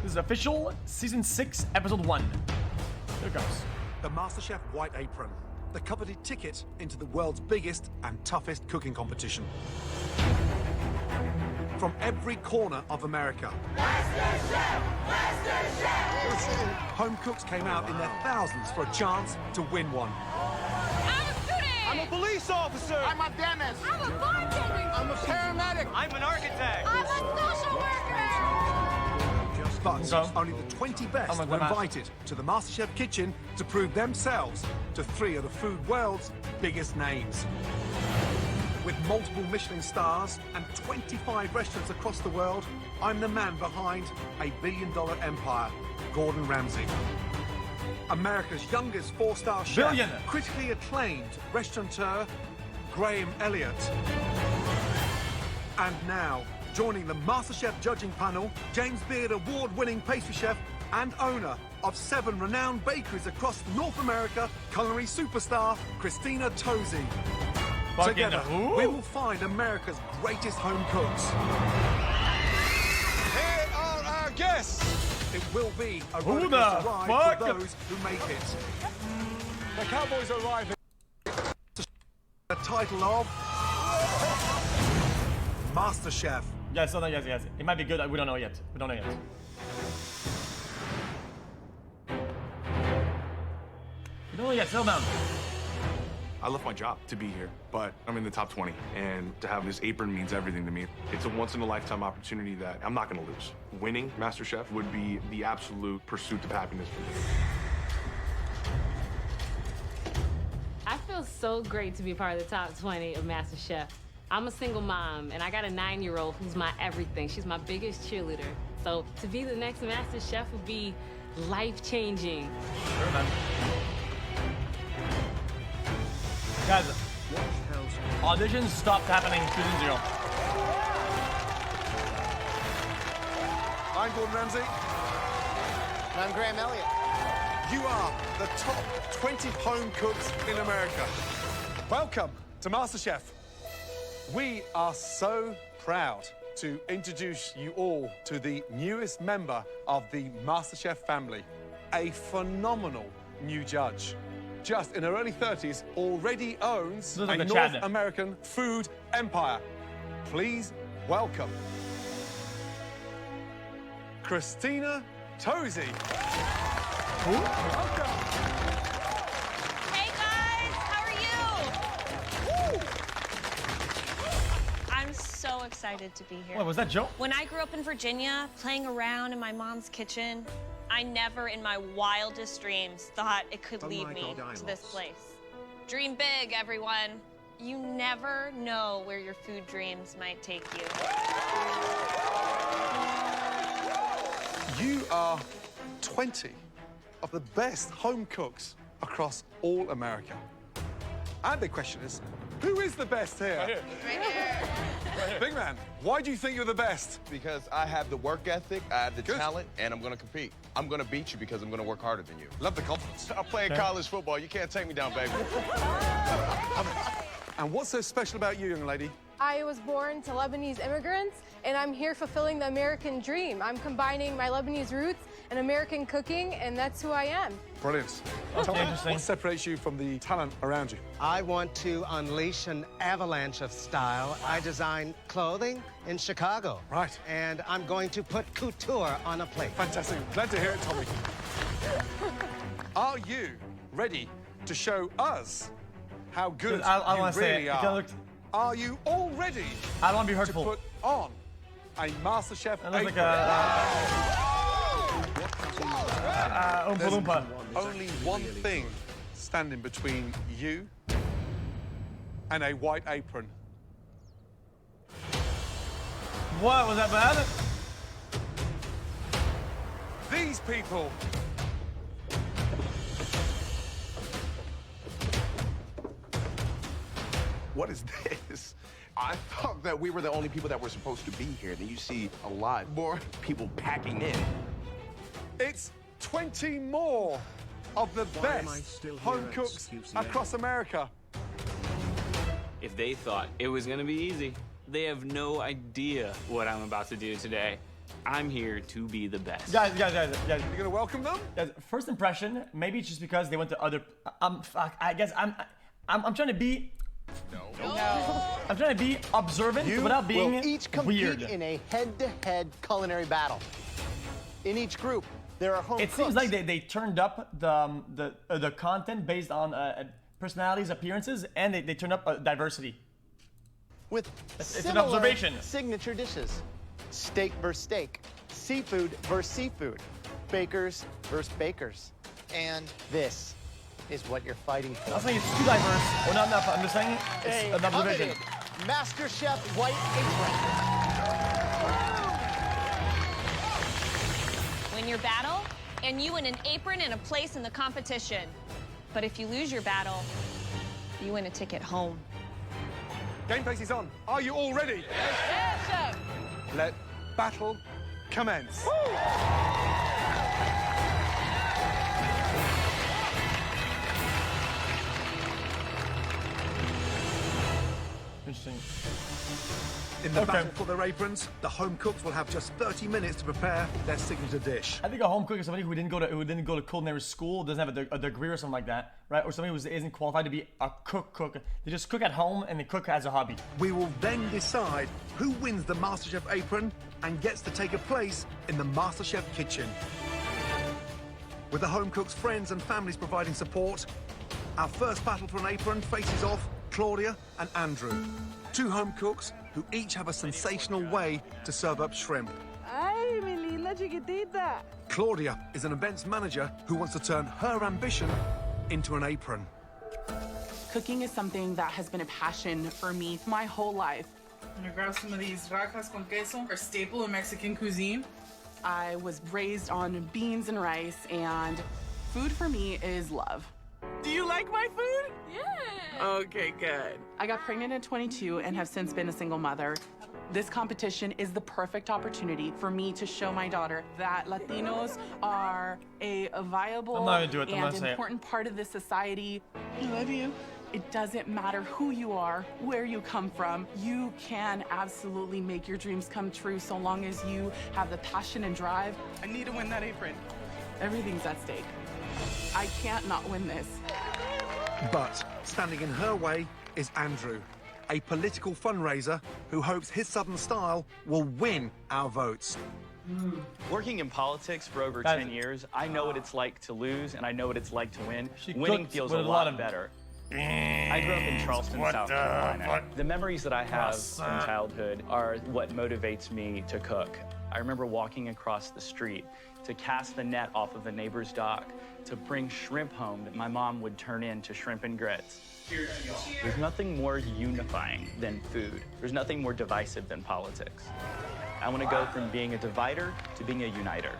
This is official season 6, episode 1. Here it goes. The MasterChef White Apron, the coveted ticket into the world's biggest and toughest cooking competition. From every corner of America, MasterChef! MasterChef! home cooks came out in their thousands for a chance to win one. I'm a student! I'm a police officer! I'm a dentist! I'm a bartender! I'm a paramedic! I'm an architect! I'm a social worker! But Okay. only the 20 best Oh my were God. invited to the MasterChef kitchen to prove themselves to 3 of the food world's biggest names. With multiple Michelin stars and 25 restaurants across the world, I'm the man behind a billion-dollar empire, Gordon Ramsay. America's youngest 4-star chef, Billion. critically acclaimed restaurateur, Graham Elliott. And now, joining the MasterChef judging panel, James Beard award-winning pastry chef and owner of 7 renowned bakeries across North America, culinary superstar Christina Tosi. Fucking Together, who? we will find America's greatest home cooks. Here are our guests! It will be a Who roller the coaster ride fuck? for those who make it. The Cowboys are arriving. The title of MasterChef. Yes, no, yes. It might be good. We don't know yet. We don't know yet. We don't know yet. Settle down. I left my job to be here, but I'm in the top 20, and to have this apron means everything to me. It's a once-in-a-lifetime opportunity that I'm not gonna lose. Winning MasterChef would be the absolute pursuit of happiness for me. I feel so great to be part of the top 20 of MasterChef. I'm a single mom, and I got a 9-year-old who's my everything. She's my biggest cheerleader. So to be the next MasterChef would be life-changing. Sure, man. Guys, auditions stopped happening season 0. I'm Gordon Ramsay. And I'm Graham Elliott. You are the top 20 home cooks in America. Welcome to MasterChef. We are so proud to introduce you all to the newest member of the MasterChef family, a phenomenal new judge. Just in her early 30s, already owns Looks a like a North Chad. American food empire. Please welcome Christina Tosi. Welcome. Hey guys, how are you? I'm so excited to be here. What, was that Joe? When I grew up in Virginia, playing around in my mom's kitchen, I never in my wildest dreams thought it could lead me to this place. Dream big, everyone. You never know where your food dreams might take you. You are 20 of the best home cooks across all America. And the question is, who is the best here? Right here. Big man, why do you think you're the best? Because I have the work ethic, I have the Good. talent, and I'm going to compete. I'm going to beat you because I'm going to work harder than you. Love the confidence. I'm playing college football. You can't take me down, baby. And what's so special about you, young lady? I was born to Lebanese immigrants, and I'm here fulfilling the American dream. I'm combining my Lebanese roots and American cooking, and that's who I am. Brilliant. Okay, Tell me, interesting. what separates you from the talent around you? I want to unleash an avalanche of style. I design clothing in Chicago. Right. And I'm going to put couture on a plate. Fantastic. Glad to hear it, Tommy. Are you ready to show us how good I you wanna say really it. are? It looked- Are you all ready I don't want to be to hurtful. put on a MasterChef That looks like apron? a Oompa Loompa. Only one thing standing between you and a white apron. What, was that bad? These people. What is this? I thought that we were the only people that were supposed to be here. Then you see a lot more people packing in. It's 20 more of the best home cooks across America. If they thought it was gonna be easy, they have no idea what I'm about to do today. I'm here to be the best. Guys. You're gonna welcome them? Guys, first impression, maybe it's just because they went to other. I guess I'm trying to be. No. I'm trying to be observant without being will each compete weird. in a head-to-head culinary battle. In each group, there are home It seems like they turned up the content based on personalities, appearances, and they turned up diversity. with It's an observation. signature dishes. Steak versus steak, seafood versus seafood, bakers versus bakers. And this is what you're fighting for. I'm not saying it's too diverse, or not enough. I'm just saying it's an observation. Coveted MasterChef White Apron. Win your battle, and you win an apron and a place in the competition. But if you lose your battle, you win a ticket home. Game face is on. Are you all ready? Yes, chef. Let battle commence. Interesting. In the battle for their aprons, the home cooks will have just 30 minutes to prepare their signature dish. I think a home cook is somebody who didn't go to culinary school, doesn't have a degree or something like that, right? Or somebody who isn't qualified to be a cook. They just cook at home and they cook as a hobby. We will then decide who wins the MasterChef apron and gets to take a place in the MasterChef kitchen. With the home cook's friends and families providing support, our first battle for an apron faces off Claudia and Andrew, two home cooks who each have a sensational way to serve up shrimp. Ay, mi linda chiquitita. Claudia is an events manager who wants to turn her ambition into an apron. Cooking is something that has been a passion for me my whole life. I'm gonna grab some of these rajas con queso, a staple in Mexican cuisine. I was raised on beans and rice, and food for me is love. Do you like my food? Yeah. Okay, good. I got pregnant at 22 and have since been a single mother. This competition is the perfect opportunity for me to show my daughter that Latinos are a viable and important part of this society. I love you. It doesn't matter who you are, where you come from, you can absolutely make your dreams come true so long as you have the passion and drive. I need to win that apron. Everything's at stake. I can't not win this. But standing in her way is Andrew, a political fundraiser who hopes his Southern style will win our votes. Working in politics for over 10 years, I know what it's like to lose, and I know what it's like to win. Winning feels a lot better. I grew up in Charleston, South Carolina. The memories that I have from childhood are what motivates me to cook. I remember walking across the street to cast the net off of a neighbor's dock, to bring shrimp home that my mom would turn into shrimp and grits. There's nothing more unifying than food. There's nothing more divisive than politics. I want to go from being a divider to being a uniter.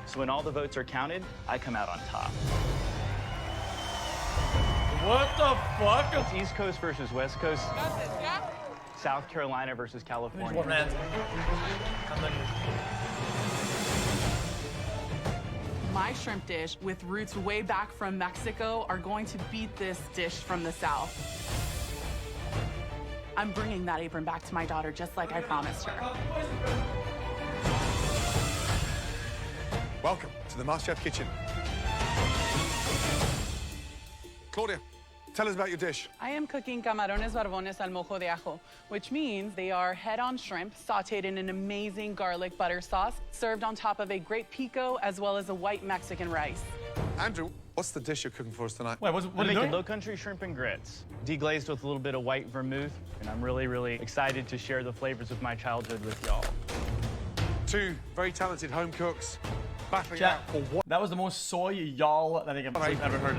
So when all the votes are counted, I come out on top. What the fuck? It's East Coast versus West Coast. South Carolina versus California. My shrimp dish, with roots way back from Mexico, are going to beat this dish from the South. I'm bringing that apron back to my daughter, just like I promised her. Welcome to the MasterChef kitchen. Claudia, tell us about your dish. I am cooking camarones barbones al mojo de ajo, which means they are head-on shrimp sautéed in an amazing garlic butter sauce, served on top of a great pico as well as a white Mexican rice. Andrew, what's the dish you're cooking for us tonight? Wait, what I'm are you making doing? low country shrimp and grits, deglazed with a little bit of white vermouth, and I'm really excited to share the flavors of my childhood with y'all. Two very talented home cooks battling out for what? That was the most soy y'all I think I've ever heard.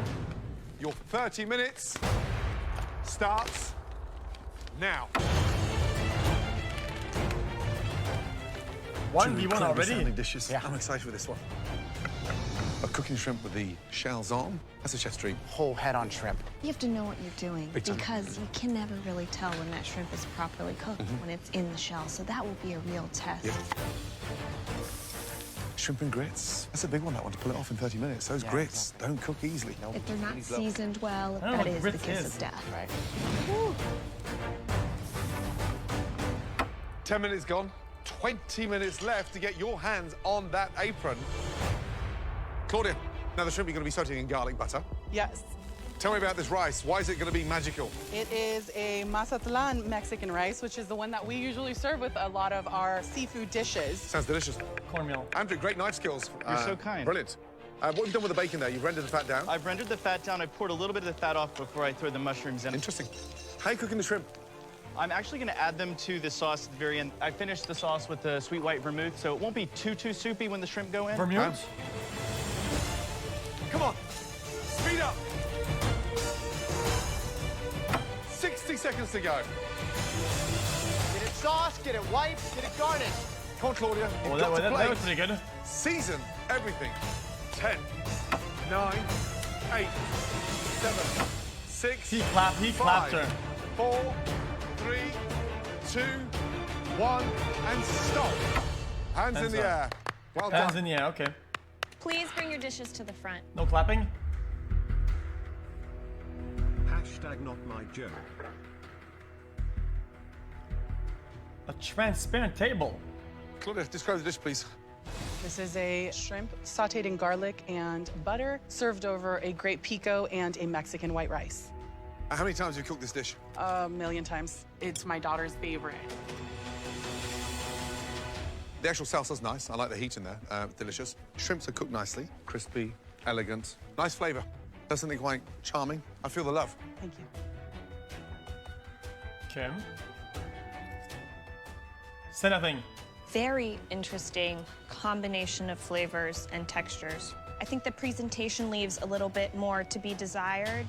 Your 30 minutes starts now. 1v1 already? Dishes. Yeah. I'm excited for this one. A cooking shrimp with the shells on. That's a chef's dream. Whole head-on shrimp. You have to know what you're doing Big time. because you can never really tell when that shrimp is properly cooked when it's in the shell. So that will be a real test. Yep. Shrimp and grits. That's a big one, that one, to pull it off in 30 minutes. Those grits don't cook easily. If they're not seasoned well, I don't know that what is the grits kiss is. of death. Right. 10 minutes gone, 20 minutes left to get your hands on that apron. Claudia, now the shrimp you're going to be sauteing in garlic butter. Yes. Tell me about this rice. Why is it going to be magical? It is a Mazatlan Mexican rice, which is the one that we usually serve with a lot of our seafood dishes. Sounds delicious. Cornmeal. Andrew, great knife skills. You're so kind. Brilliant. What have you done with the bacon there? You've rendered the fat down? I've rendered the fat down. I poured a little bit of the fat off before I throw the mushrooms in. Interesting. How are you cooking the shrimp? I'm actually going to add them to the sauce at the very end. I finished the sauce with the sweet white vermouth, so it won't be too soupy when the shrimp go in. Vermouth? Come on. Speed up. 60 seconds to go. Get it sauced, get it wiped, get it garnished. Come on, Claudia. Oh, that was pretty good. Season everything. 10, 9, 8, 7, 6, He clapped her. 4, 3, 2, 1, and stop. Hands in the air. Well done. Hands in the air, okay. Please bring your dishes to the front. No clapping? Hashtag not my joke. A transparent table. Claudia, describe the dish, please. This is a shrimp sauteed in garlic and butter, served over a great pico and a Mexican white rice. How many times have you cooked this dish? A million times. It's my daughter's favorite. The actual salsa's nice. I like the heat in there. Delicious. Shrimps are cooked nicely. Crispy, elegant. Nice flavor. Does something quite charming. I feel the love. Thank you. Kim? Say nothing. Very interesting combination of flavors and textures. I think the presentation leaves a little bit more to be desired.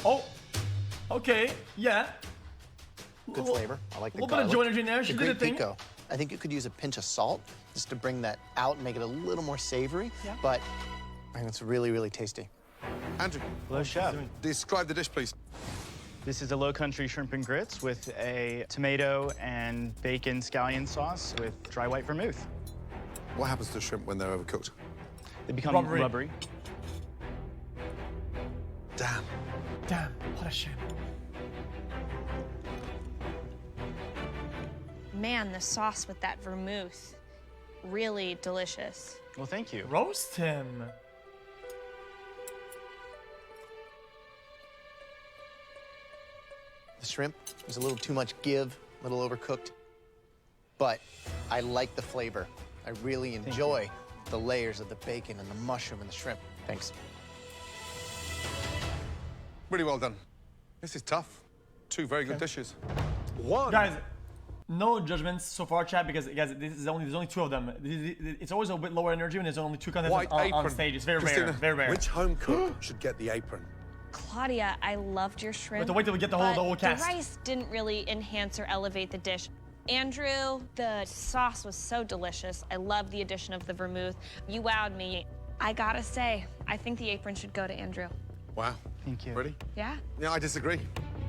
Oh, okay, yeah. Good flavor. I like the little bit of joy energy in there. She The did a great thing. pico. I think you could use a pinch of salt just to bring that out and make it a little more savory. Yeah. But I think it's really, really tasty. Andrew. Hello, chef. Describe the dish, please. This is a low country shrimp and grits with a tomato and bacon scallion sauce with dry white vermouth. What happens to shrimp when they're overcooked? They become rubbery. Damn. Damn, what a shrimp. Man, the sauce with that vermouth, really delicious. Well, thank you. Roast him. The shrimp was a little too much give, a little overcooked. But I like the flavor. I really enjoy the layers of the bacon and the mushroom and the shrimp. Thanks. Really well done. This is tough. Two very good dishes. One. Guys, no judgments so far, chat, because guys, there's only two of them. It's always a bit lower energy when there's only two contestants on stage. It's very Christina, rare, very rare. Which home cook should get the apron? Claudia, I loved your shrimp. We have to wait till we get the whole cast. The rice didn't really enhance or elevate the dish. Andrew, the sauce was so delicious. I love the addition of the vermouth. You wowed me. I gotta say, I think the apron should go to Andrew. Wow. Thank you. Ready? Yeah? Yeah, I disagree.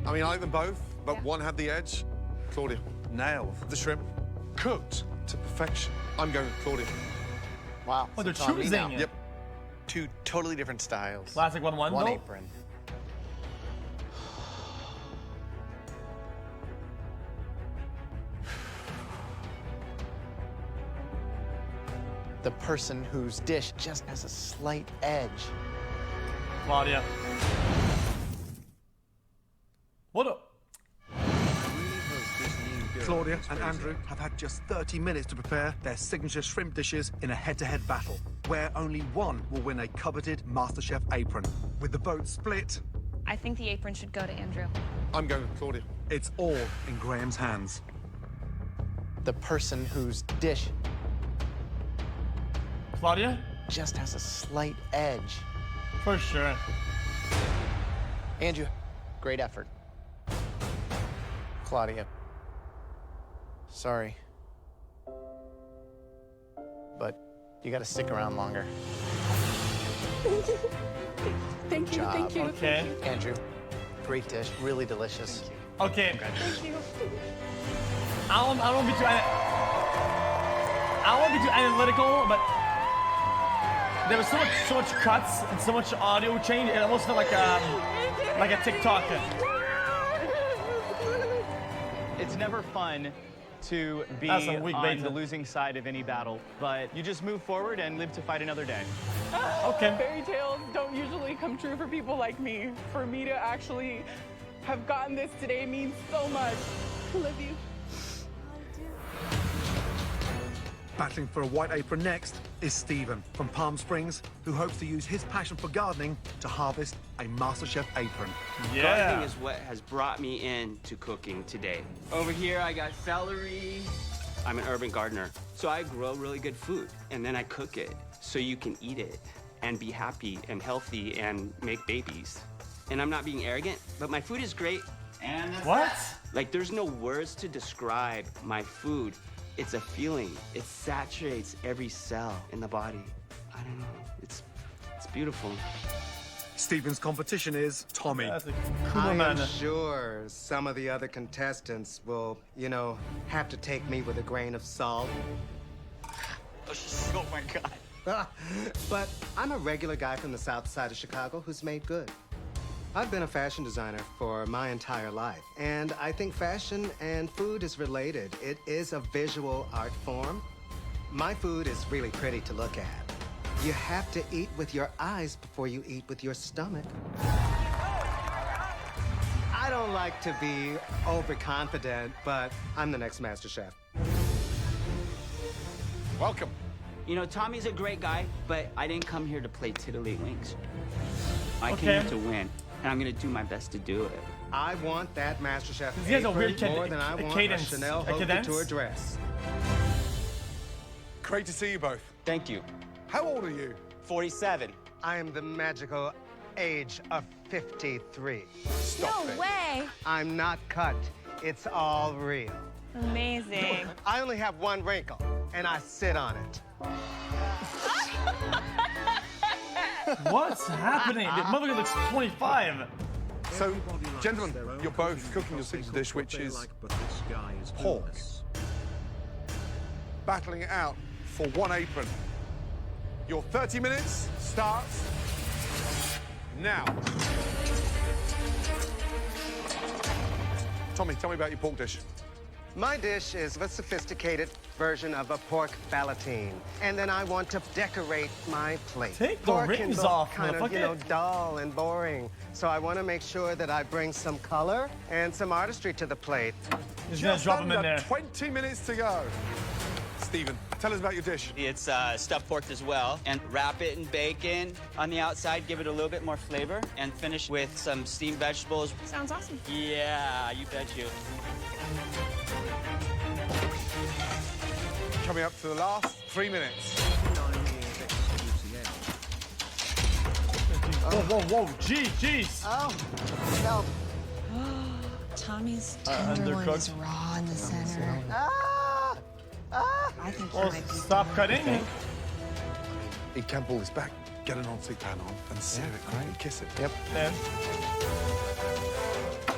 I mean, I like them both, but one had the edge. Claudia, nailed the shrimp. Cooked to perfection. I'm going with Claudia. Wow. Oh, they're so it's on me choosing now. it. Yep. Two totally different styles. Classic 1-1, One though. apron. The person whose dish just has a slight edge. Claudia. What a... Claudia and Andrew have had just 30 minutes to prepare their signature shrimp dishes in a head-to-head battle, where only one will win a coveted MasterChef apron. With the vote split, I think the apron should go to Andrew. I'm going with Claudia. it's all in Graham's hands. The person whose dish Claudia? just has a slight edge. For sure. Andrew, great effort. Claudia, sorry. But you gotta stick around longer. Thank you, job. thank you. Okay. Andrew, great dish, really delicious. Okay. Thank you. I don't want to be too analytical, but there was so much cuts and so much audio change. It almost felt like a TikTok. It's never fun to be That's a weak on bait. the losing side of any battle, but you just move forward and live to fight another day. Okay. Fairy tales don't usually come true for people like me. For me to actually have gotten this today means so much. I love you. Battling for a white apron next is Stephen from Palm Springs, who hopes to use his passion for gardening to harvest a MasterChef apron. Gardening is what has brought me into cooking today. Over here, I got celery. I'm an urban gardener, so I grow really good food, and then I cook it so you can eat it and be happy and healthy and make babies. And I'm not being arrogant, but my food is great. And what? Like, there's no words to describe my food. It's a feeling. It saturates every cell in the body. I don't know. It's beautiful. Stephen's competition is Tommy. That's a cool I man. am sure some of the other contestants will, you know, have to take me with a grain of salt. Oh my God. But I'm a regular guy from the south side of Chicago who's made good. I've been a fashion designer for my entire life, and I think fashion and food is related. It is a visual art form. My food is really pretty to look at. You have to eat with your eyes before you eat with your stomach. I don't like to be overconfident, but I'm the next MasterChef. Welcome. You know, Tommy's a great guy, but I didn't come here to play tiddlywinks. I Okay. came here to win, and I'm gonna do my best to do it. I want that MasterChef He has a apron weird more than I want cadence. a Chanel A haute cadence? couture dress. Great to see you both. Thank you. How old are you? 47. I am the magical age of 53. Stop No it. way. I'm not cut. It's all real. Amazing. I only have one wrinkle, and I sit on it. What's happening? The motherfucker looks 25. So, gentlemen, you're both cooking your signature dish, which is pork. Battling it out for one apron. Your 30 minutes starts now. Tommy, tell me about your pork dish. My dish is a sophisticated version of a pork ballotine, and then I want to decorate my plate. Take the Pork can rings look off, kind of, you know, motherfucker. dull and boring. So I want to make sure that I bring some color and some artistry to the plate. He's gonna drop him in under there. 20 minutes to go. Stephen, tell us about your dish. It's stuffed pork as well, and wrap it in bacon on the outside, give it a little bit more flavor, and finish with some steamed vegetables. Sounds awesome. Yeah, you bet you. Coming up to the last 3 minutes. Whoa, whoa, whoa. Jeez. Oh, no. Tommy's tenderloin is undercooked. raw in the center. I think he Well, might be stop cutting. He can pull this back, get an non-stick pan on, and sear it, right? And kiss it. Yep. Then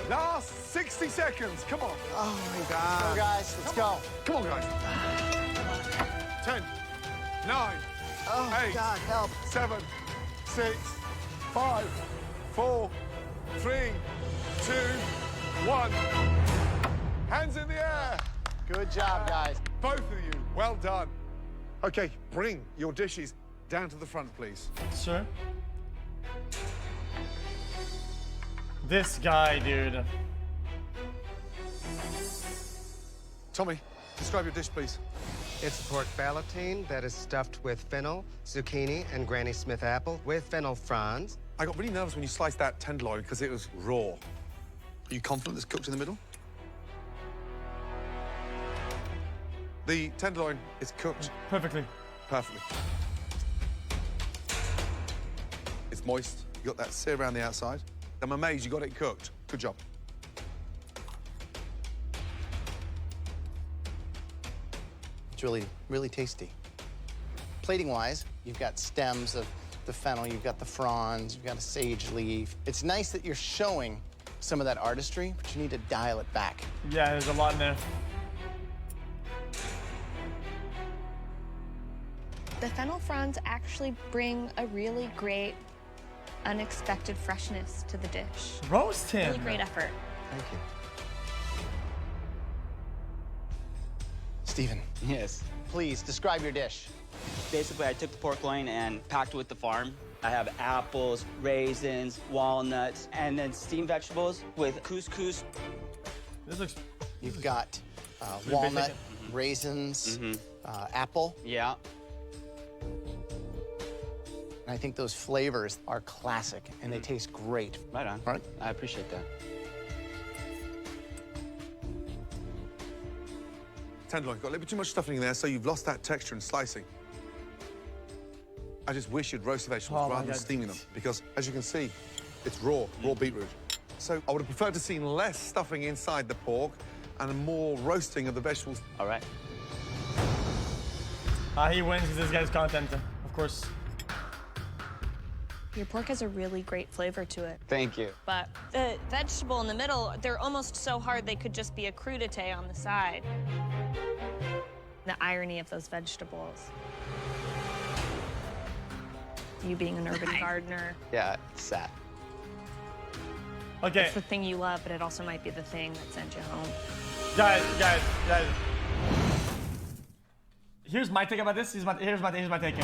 Last 60 seconds. Come on. Oh my God. Let's go, guys. Let's go. Come on, guys. 10, 9, Oh 8, God, help. 7, 6, 5, 4, 3, 2, 1. Hands in the air. Good job, guys. Both of you, well done. Okay, bring your dishes down to the front, please. sir. This guy, dude. Tommy, describe your dish, please. It's pork ballotine that is stuffed with fennel, zucchini, and Granny Smith apple with fennel fronds. I got really nervous when you sliced that tenderloin because it was raw. Are you confident it's cooked in the middle? The tenderloin is cooked Perfectly. perfectly. It's moist. You got that sear around the outside. I'm amazed you got it cooked. Good job. It's really, really tasty. Plating-wise, you've got stems of the fennel, you've got the fronds, you've got a sage leaf. It's nice that you're showing some of that artistry, but you need to dial it back. Yeah, there's a lot in there. The fennel fronds actually bring a really great, unexpected freshness to the dish. Roast him. Really great effort. Thank you. Steven. Yes. Please, describe your dish. Basically, I took the pork loin and packed it with the farm. I have apples, raisins, walnuts, and then steamed vegetables with couscous. This looks... You've got walnut, raisins, apple. Yeah. And I think those flavors are classic, and they taste great. Right on. Right? I appreciate that. Tenderloin, got a little bit too much stuffing in there, so you've lost that texture and slicing. I just wish you'd roast the vegetables rather than steaming them, because as you can see, it's raw beetroot. So I would have preferred to see less stuffing inside the pork and more roasting of the vegetables. All right. He wins because this guy's content, of course. Your pork has a really great flavor to it. Thank you. But the vegetable in the middle, they're almost so hard they could just be a crudité on the side. The irony of those vegetables. You being an urban gardener. Yeah, it's sad. Okay. It's the thing you love, but it also might be the thing that sent you home. Guys. Here's my take about this. Here's my take.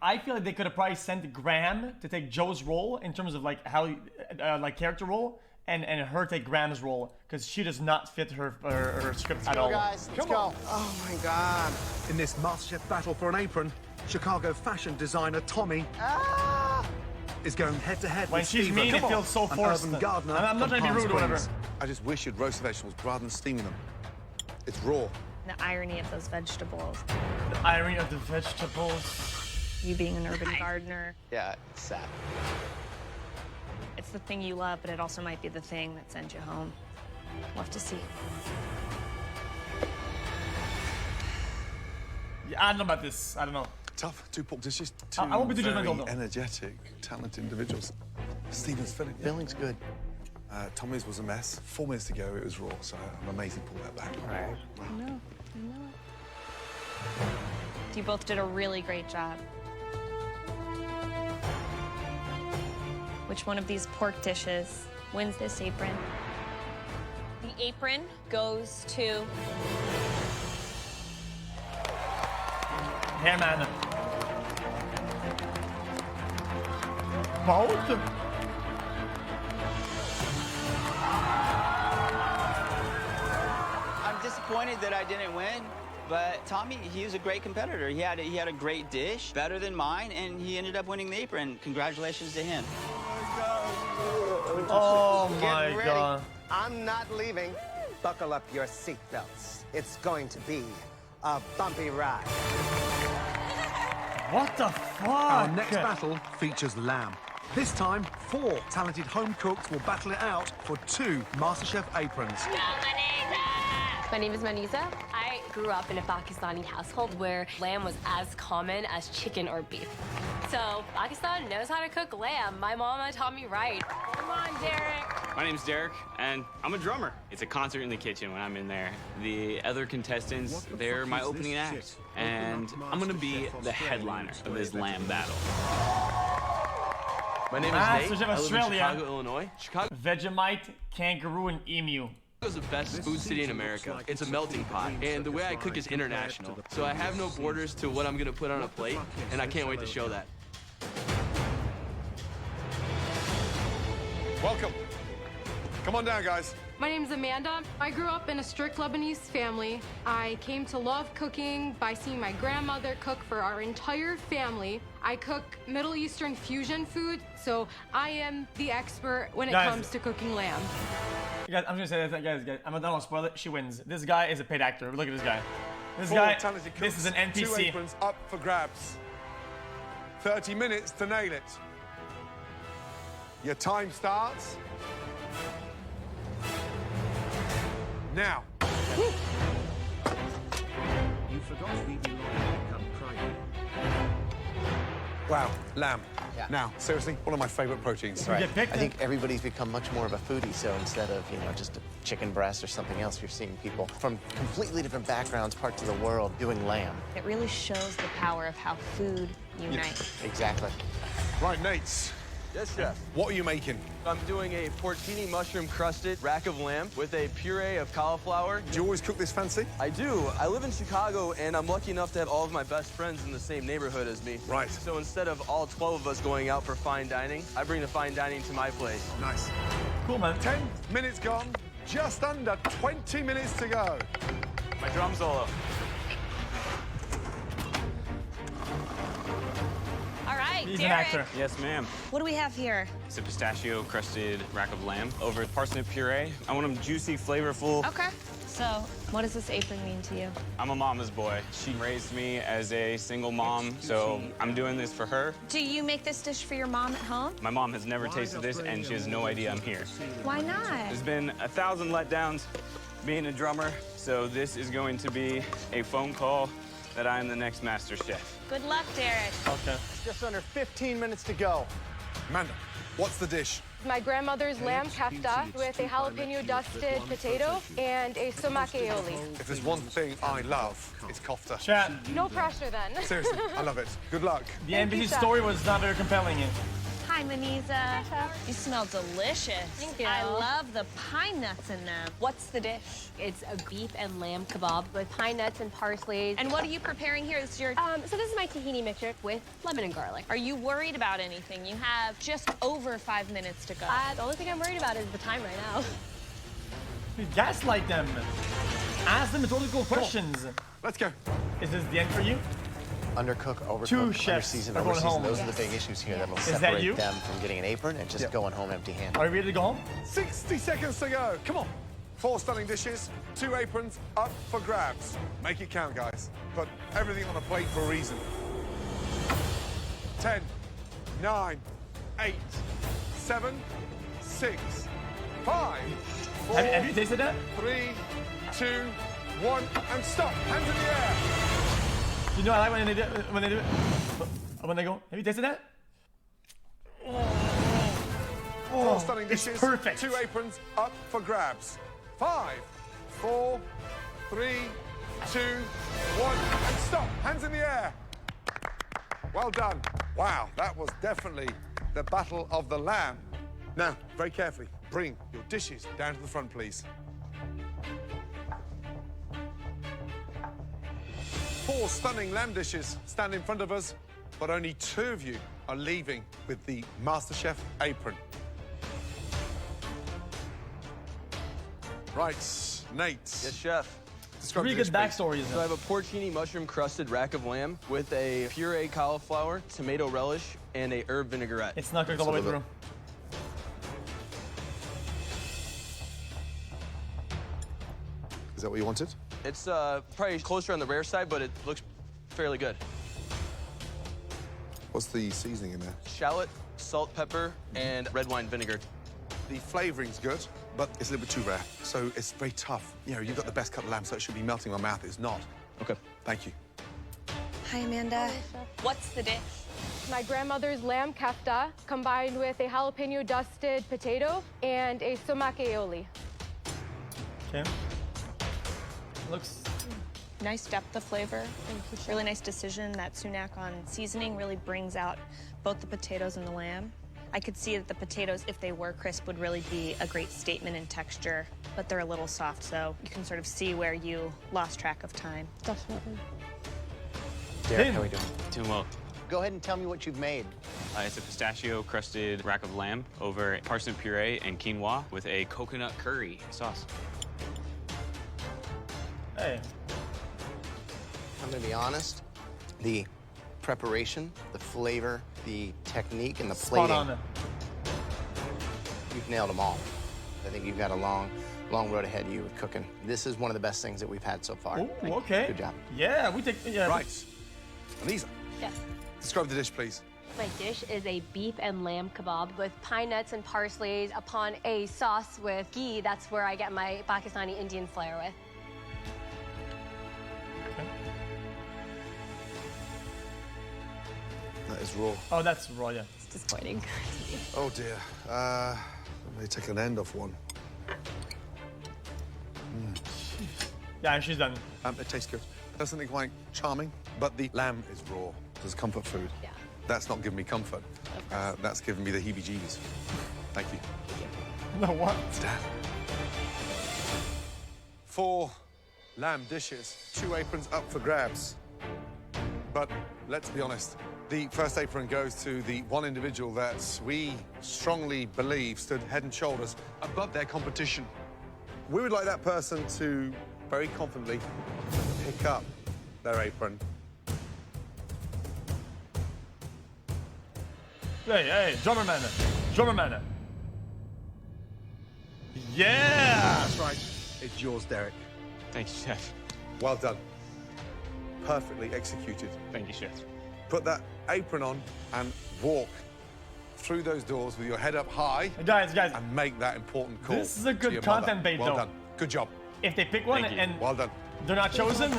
I feel like they could have probably sent Graham to take Joe's role in terms of like how, like character role, and her take Graham's role because she does not fit her script at all. Guys, let's go. Oh my God. In this MasterChef battle for an apron, Chicago fashion designer Tommy is going head-to-head when with she's Steven. mean, it feels so forced. Urban gardener I'm not trying to be rude or whatever. I just wish you'd roast the vegetables rather than steaming them. It's raw. The irony of those vegetables. The irony of the vegetables. You being an urban gardener. Yeah, it's sad. It's the thing you love, but it also might be the thing that sends you home. We'll have to see. Yeah, I don't know about this. I don't know. Tough, 2 pork dishes, 2 I won't be too very judgmental, though. energetic, talented individuals. Steven's filling. Filling's good. Tommy's was a mess. 4 minutes to go, it was raw, so I'm amazed he pulled that back. Right. I know. You both did a really great job. Which one of these pork dishes wins this apron? The apron goes to... Here, man. Both? I'm disappointed that I didn't win, but Tommy, he was a great competitor. He had a great dish, better than mine, and he ended up winning the apron. Congratulations to him. Oh my Get ready. God. I'm not leaving. Buckle up your seatbelts. It's going to be a bumpy ride. What the fuck? Our next battle features lamb. This time, 4 talented home cooks will battle it out for 2 MasterChef aprons. My name is Manisa. I grew up in a Pakistani household where lamb was as common as chicken or beef. So Pakistan knows how to cook lamb. My mama taught me right. Come on, Derek. My name's Derek, and I'm a drummer. It's a concert in the kitchen when I'm in there. The other contestants, they're my opening act. And I'm gonna be the headliner of this lamb battle. My name is Nate. I live in Chicago, Illinois. Vegemite, kangaroo, and emu. Chicago's the best food city in America. It's a melting pot, and the way I cook is international. So I have no borders to what I'm gonna put on a plate, and I can't wait to show that. Welcome. Come on down, guys. My name's Amanda. I grew up in a strict Lebanese family. I came to love cooking by seeing my grandmother cook for our entire family. I cook Middle Eastern fusion food, so I am the expert when it comes to cooking lamb. Guys, I'm just gonna say this, guys. I don't want to spoil it. She wins. This guy is a paid actor. Look at this guy. This 4 guy. talented cooks, This is an 2 NPC. aprons up for grabs. 30 minutes to nail it. Your time starts now. You forgot to leave me long crying. Wow, lamb. Yeah. Now, seriously, one of my favorite proteins. Right. I think everybody's become much more of a foodie, so instead of, just a chicken breast or something else, you're seeing people from completely different backgrounds, parts of the world, doing lamb. It really shows the power of how food unites. Exactly. Right, Nate, Yes, chef. What are you making? I'm doing a porcini mushroom-crusted rack of lamb with a puree of cauliflower. Do you always cook this fancy? I do. I live in Chicago, and I'm lucky enough to have all of my best friends in the same neighborhood as me. Right. So instead of all 12 of us going out for fine dining, I bring the fine dining to my place. Nice. Cool, man. 10 minutes gone, just under 20 minutes to go. My drum solo. All right, He's Derek. an actor. Yes, ma'am. What do we have here? It's a pistachio-crusted rack of lamb over parsnip puree. I want them juicy, flavorful. Okay. So, what does this apron mean to you? I'm a mama's boy. She raised me as a single mom, so I'm doing this for her. Do you make this dish for your mom at home? My mom has never tasted this, and she has no idea I'm here. Why not? There's been 1,000 letdowns being a drummer, so this is going to be a phone call that I am the next master chef. Good luck, Derek. Okay. Just under 15 minutes to go. Amanda, what's the dish? My grandmother's lamb kefta with a jalapeno dusted potato and a sumac aioli. If there's one thing I love, it's kofta. Chat. No pressure then. Seriously, I love it. Good luck. The NBC story was not very compelling. Hi, Maniza. You smell delicious. Thank you. I love the pine nuts in them. What's the dish? It's a beef and lamb kebab with pine nuts and parsley. And what are you preparing here? This is your... So this is my tahini mixture with lemon and garlic. Are you worried about anything? You have just over 5 minutes to go. The only thing I'm worried about is the time right now. Gaslight them. Ask them rhetorical questions. Let's go. Is this the end for you? Undercook, overcook, Two chefs underseason, are going overseason. home. Those are the big issues here that'll Is that separate you? them from getting an apron and just going home empty-handed. Are you ready to go home? 60 seconds to go. Come on. 4 stunning dishes, 2 aprons up for grabs. Make it count, guys. Put everything on a plate for a reason. 10, 9, 8, 7, 6, 5, 4, Have you tasted that? 3, 2, 1, and stop. Hands in the air. You know I like when they do it. When they go, have you tasted that? 4 stunning it's dishes, perfect. 2 aprons up for grabs. 5, 4, 3, 2, 1, and stop. Hands in the air. Well done. Wow, that was definitely the battle of the lamb. Now, very carefully, bring your dishes down to the front, please. 4 stunning lamb dishes stand in front of us, but only 2 of you are leaving with the MasterChef apron. Right, Nate. Yes, chef. Describe Pretty the good dish, please. backstory. So I have a porcini mushroom-crusted rack of lamb with a puree cauliflower, tomato relish, and a herb vinaigrette. It's not cooked all the way through. Is that what you wanted? It's probably closer on the rare side, but it looks fairly good. What's the seasoning in there? Shallot, salt, pepper, and red wine vinegar. The flavoring's good, but it's a little bit too rare, so it's very tough. You know, you've got the best cut of lamb, so it should be melting in my mouth. It's not. Okay. Thank you. Hi, Amanda. What's the dish? My grandmother's lamb kefta combined with a jalapeno dusted potato and a sumac aioli. Okay. Looks Nice depth of flavor. Really nice decision. That sumac on seasoning really brings out both the potatoes and the lamb. I could see that the potatoes, if they were crisp, would really be a great statement in texture, but they're a little soft, so you can sort of see where you lost track of time. Definitely. Derek, how are we doing? Doing well. Go ahead and tell me what you've made. It's a pistachio-crusted rack of lamb over parsnip puree and quinoa with a coconut curry sauce. hey. I'm gonna be honest. The preparation, the flavor, the technique, and the Spot plating. on. You've nailed them all. I think you've got a long road ahead of you with cooking. This is one of the best things that we've had so far. Oh, okay. Good job. Yeah, we take. Yeah. Right. Anisa, Yes. describe the dish, please. My dish is a beef and lamb kebab with pine nuts and parsley upon a sauce with ghee. That's where I get my Pakistani Indian flair with. That is raw. Oh, that's raw, yeah. It's disappointing. Oh dear. Let me take an end off one. Yeah, and she's done. It tastes good. There's something quite charming, but the lamb is raw. There's comfort food. Yeah. That's not giving me comfort. That's giving me the heebie-jeebies. Thank you. No, what? Damn. 4 lamb dishes, 2 aprons up for grabs. But let's be honest, the first apron goes to the one individual that we strongly believe stood head and shoulders above their competition. We would like that person to very confidently pick up their apron. Hey, drummer man. Drummer man. Yeah! That's right. It's yours, Derek. Thank you, Chef. Well done. Perfectly executed. Thank you, Chef. Put that apron on and walk through those doors with your head up high. Guys. And make that important call. This is a to good your content mother. bait, well though. Done. Good job. If they pick one and well done. they're not chosen,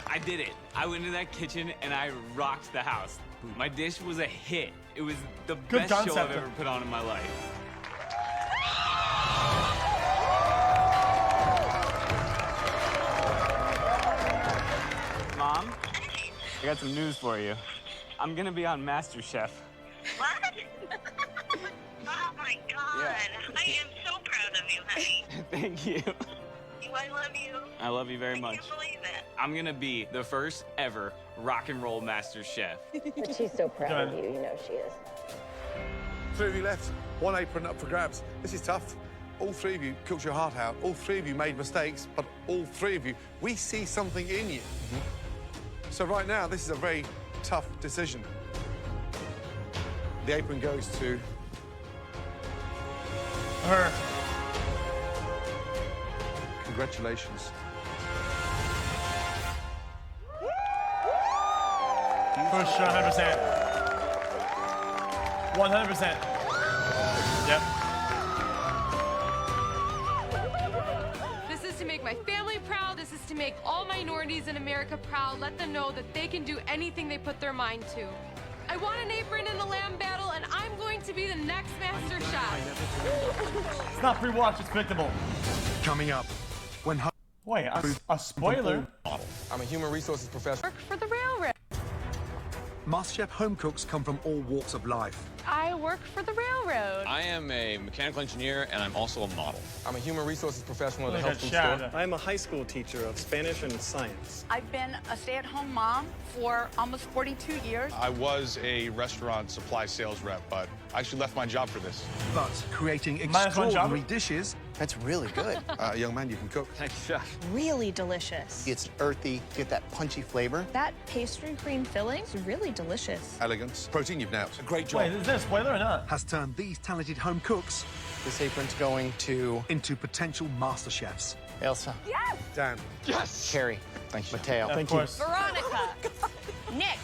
I did it. I went into that kitchen and I rocked the house. My dish was a hit. It was the Good best show I've concept. ever put on in my life. Mom, I got some news for you. I'm gonna be on MasterChef. What? Oh my God. Yeah. I am so proud of you, honey. Thank you. I love you. I love you very much. I can't believe it. I'm gonna be the first ever rock and roll master chef. But she's so proud of you, you know she is. 3 of you left, 1 apron up for grabs. This is tough. All 3 of you cooked your heart out. All 3 of you made mistakes, but all 3 of you, we see something in you. So right now, this is a very tough decision. The apron goes to her. Congratulations. For sure, 100%. 100%. Yep. This is to make my family proud. This is to make all minorities in America proud. Let them know that they can do anything they put their mind to. I want an apron in the lamb battle, and I'm going to be the next master chef. It's not pre-watch, it's predictable. Coming up, when Wait, a spoiler? I'm a human resources professional. Work for the railroad. MasterChef home cooks come from all walks of life. I work for the railroad. I am a mechanical engineer, and I'm also a model. I'm a human resources professional at a Look health at food Chad. store. I'm a high school teacher of Spanish and science. I've been a stay-at-home mom for almost 42 years. I was a restaurant supply sales rep, but I actually left my job for this. But creating Minus one job? extraordinary dishes. That's really good. Young man, you can cook. Thank you, Chef. Really delicious. It's earthy, get that punchy flavor. That pastry cream filling is really delicious. Elegance. Protein you've nailed. A great job. Wait, is there a spoiler or not? Has turned these talented home cooks This apron's going to into potential master chefs. Elsa, Yes! Dan. Yes! Carrie, Thank you. Mateo. Of course. Veronica. Nick.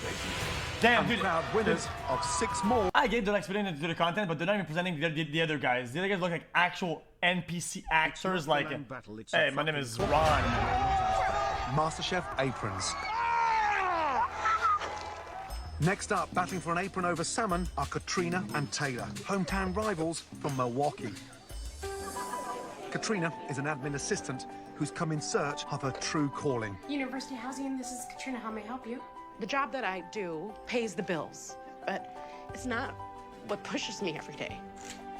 Damn, And dude. proud winners of 6 more. I get they're like splitting into the content, but they're not even presenting the other guys. The other guys look like actual NPC actors. Like, hey, my name is Ron. MasterChef aprons. Next up, battling for an apron over salmon are Katrina and Taylor, hometown rivals from Milwaukee. Katrina is an admin assistant who's come in search of her true calling. University Housing, this is Katrina. How may I help you? The job that I do pays the bills, but it's not what pushes me every day.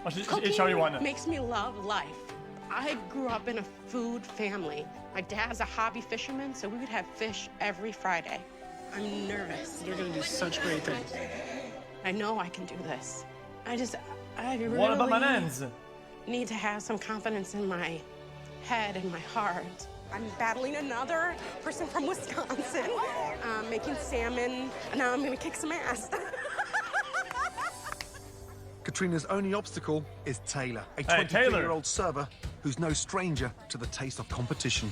Oh, it's Cooking already won. makes me love life. I grew up in a food family. My dad's a hobby fisherman, so we would have fish every Friday. I'm nervous. You're gonna do such great things. I know I can do this. I really What about my names? need to have some confidence in my head and my heart. I'm battling another person from Wisconsin, making salmon, and now I'm gonna kick some ass. Katrina's only obstacle is Taylor, a Hey, Taylor. 23-year-old server who's no stranger to the taste of competition.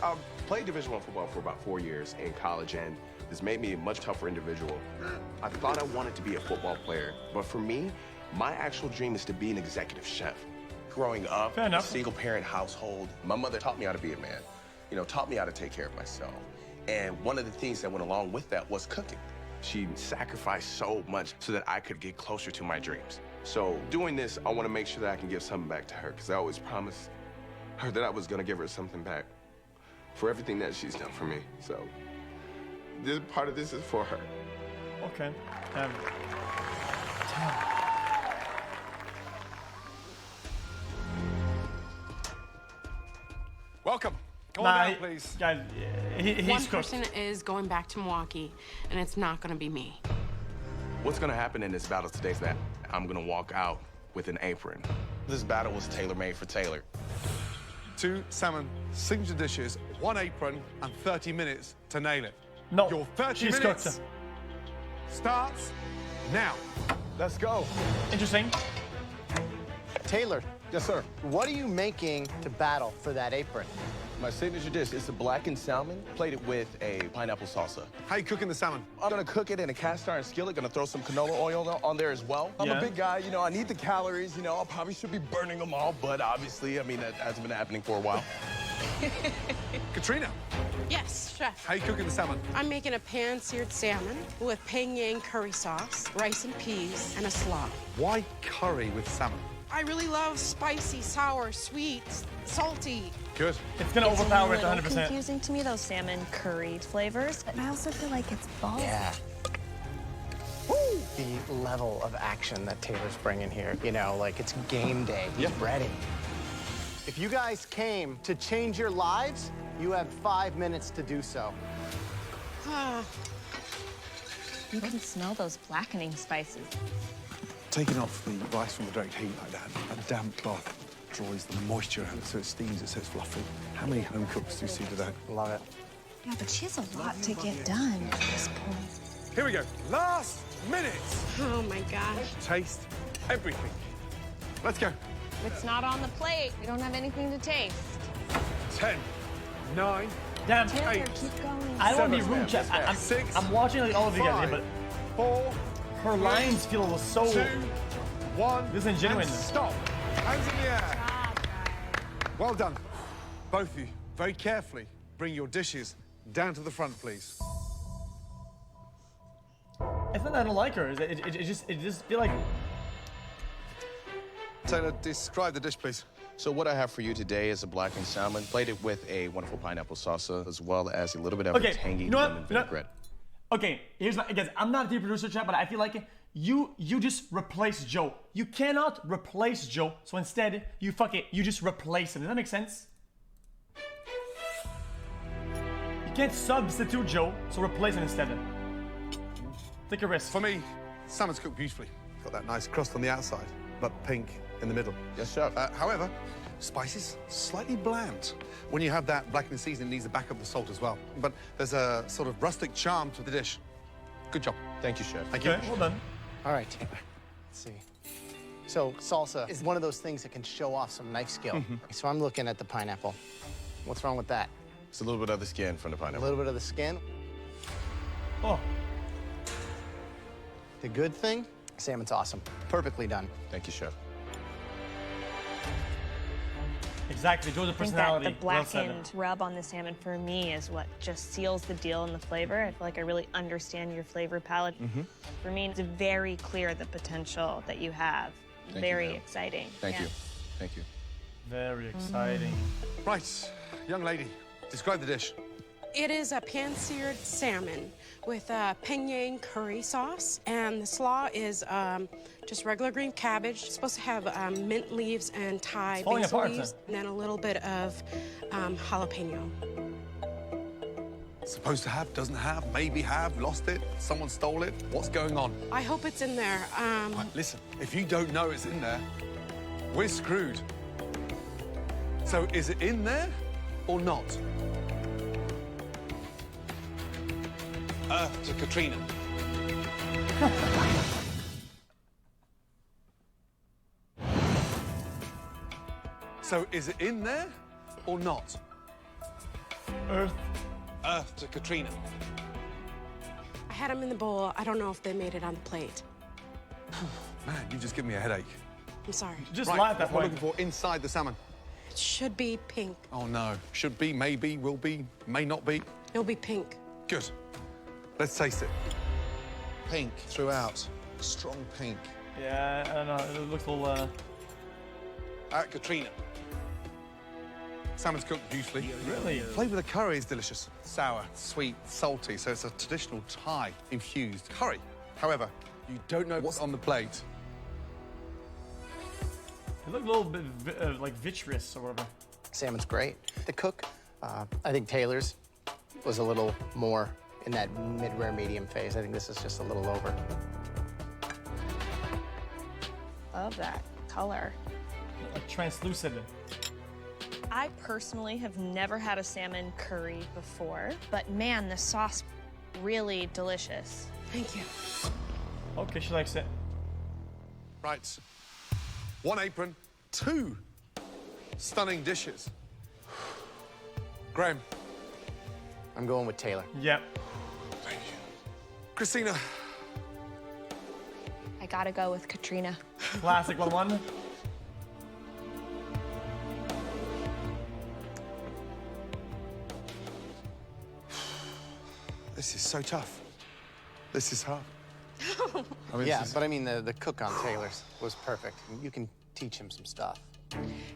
I played Division I football for about 4 years in college, and this made me a much tougher individual. I thought I wanted to be a football player, but for me, my actual dream is to be an executive chef. Growing up in a single-parent household, my mother taught me how to be a man, taught me how to take care of myself. And one of the things that went along with that was cooking. She sacrificed so much so that I could get closer to my dreams. So doing this, I want to make sure that I can give something back to her, because I always promised her that I was going to give her something back for everything that she's done for me. So this part of this is for her. Okay. Welcome. Go on down, please. Guys, he's One cooked. person is going back to Milwaukee, and it's not going to be me. What's gonna happen in this battle today is that I'm gonna walk out with an apron. This battle was tailor-made for Taylor. 2 salmon signature dishes, 1 apron, and 30 minutes to nail it. No, Your 30 she's minutes cooked. starts now. Let's go. Interesting. Taylor. Yes, sir. What are you making to battle for that apron? My signature dish is a blackened salmon plated with a pineapple salsa. How you cooking the salmon? I'm gonna cook it in a cast iron skillet, gonna throw some canola oil on there as well. I'm a big guy, you know, I need the calories, you know, I probably should be burning them all, but obviously, I mean, that hasn't been happening for a while. Katrina, Yes, chef. how you cooking the salmon? I'm making a pan-seared salmon with peng yang curry sauce, rice and peas, and a slaw. Why curry with salmon? I really love spicy, sour, sweet, salty. Good. It's gonna overpower it It's a little 100%. confusing to me, those salmon curried flavors, but I also feel like it's both. Yeah. The level of action that Taylor's bringing here, you know, like it's game day. He's ready. If you guys came to change your lives, you have 5 minutes to do so. You can smell those blackening spices. Taking off the rice from the direct heat like that, a damp cloth draws the moisture out so it steams it so it's fluffy. How many home cooks do you see today? Love it. Yeah, but she has a lot to get done at this point. Here we go. Last minute. Oh my gosh. Taste everything. Let's go. It's not on the plate. We don't have anything to taste. 10, 9, Damn. Taylor, 8. keep going. I don't want to be 7, rude, Chef. I'm 6, I'm watching like all of you guys 5, here, 4, but her lines feel so 2, 1. disingenuous. And stop. Hands in the air. Well done. Both of you, very carefully, bring your dishes down to the front, please. It's not that I don't like her. It just feel like. Taylor, describe the dish, please. So what I have for you today is a blackened salmon plated with a wonderful pineapple salsa, as well as a little bit of a tangy lemon vinaigrette. Okay, here's my, guys, I'm not a TV producer, Chef, but I feel like you just replace Joe. You cannot replace Joe, so instead, you just replace him. Does that make sense? You can't substitute Joe, so replace him instead. Take a risk. For me, salmon's cooked beautifully. Got that nice crust on the outside, but pink in the middle. Yes, chef. However, spices, slightly bland. When you have that blackened seasoning, it needs to back up the salt as well. But there's a sort of rustic charm to the dish. Good job. Thank you, chef. Thank you. Well done. All right, Taylor. Let's see. So salsa is one of those things that can show off some knife skill. So I'm looking at the pineapple. What's wrong with that? It's a little bit of the skin from the A pineapple. little bit of the skin. Oh. The good thing, salmon's awesome. Perfectly done. Thank you, chef. Exactly, Joe's a I think personality. that the blackened rub on the salmon for me is what just seals the deal in the flavor. I feel like I really understand your flavor palette. For me, it's very clear the potential that you have. Thank Very you, ma'am. exciting. Thank Yeah. you. Thank you. Very exciting. Right, young lady, describe the dish. It is a pan-seared salmon with peng yang curry sauce, and the slaw is just regular green cabbage. It's supposed to have mint leaves and Thai falling basil apart, leaves, and then a little bit of jalapeno. Supposed to have, doesn't have, maybe have, lost it, someone stole it. What's going on? I hope it's in there. Right, listen, if you don't know it's in there, we're screwed. So is it in there or not? Earth to Katrina. So is it in there or not? Earth. Earth to Katrina. I had them in the bowl. I don't know if they made it on the plate. Man, you just give me a headache. I'm sorry. Just Right, lie at that what we're point. looking for inside the salmon. It should be pink. Oh no, should be, maybe, will be, may not be. It'll be pink. Good. Let's taste it. Pink throughout, strong pink. Yeah, I don't know. It looks a little. Katrina. Salmon's cooked beautifully. Really? Flavour of the curry is delicious. Sour, sweet, salty, so it's a traditional Thai infused curry. However, you don't know what's on the plate. It looked a little bit like vitreous or whatever. Salmon's great. The cook, I think Taylor's was a little more in that mid-rare medium phase. I think this is just a little over. Love that color. Like translucent. I personally have never had a salmon curry before, but man, the sauce really delicious. Thank you. Okay, she likes it. Right. 1 apron, 2 stunning dishes. Graham. I'm going with Taylor. Yep. Thank you. Christina. I gotta go with Katrina. Classic 1-1. This is so tough. This is hard. I mean, Yeah, but I mean, the cook on Taylor's was perfect. You can teach him some stuff.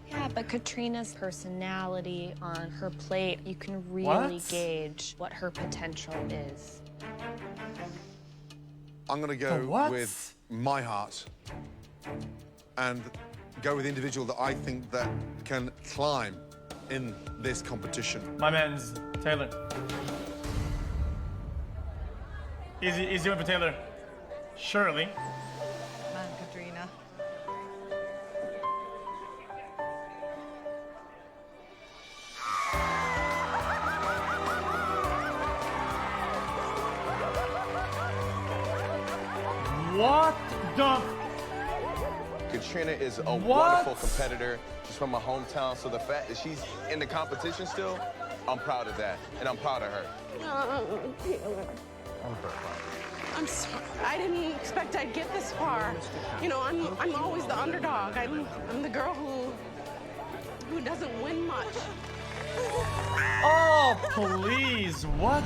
Yeah, but Katrina's personality on her plate, you can really What? gauge what her potential is. I'm gonna The go what? with my heart and go with the individual that I think that can climb in this competition. My man's Taylor. Easy one for Taylor. Surely. Come on, Katrina. What the? Katrina is a wonderful competitor. She's from my hometown, so the fact that she's in the competition still, I'm proud of that, and I'm proud of her. Oh, Taylor. I'm very proud. I'm sorry. I didn't expect I'd get this far. You know, I'm always the underdog. I'm the girl who doesn't win much. Oh, please. What?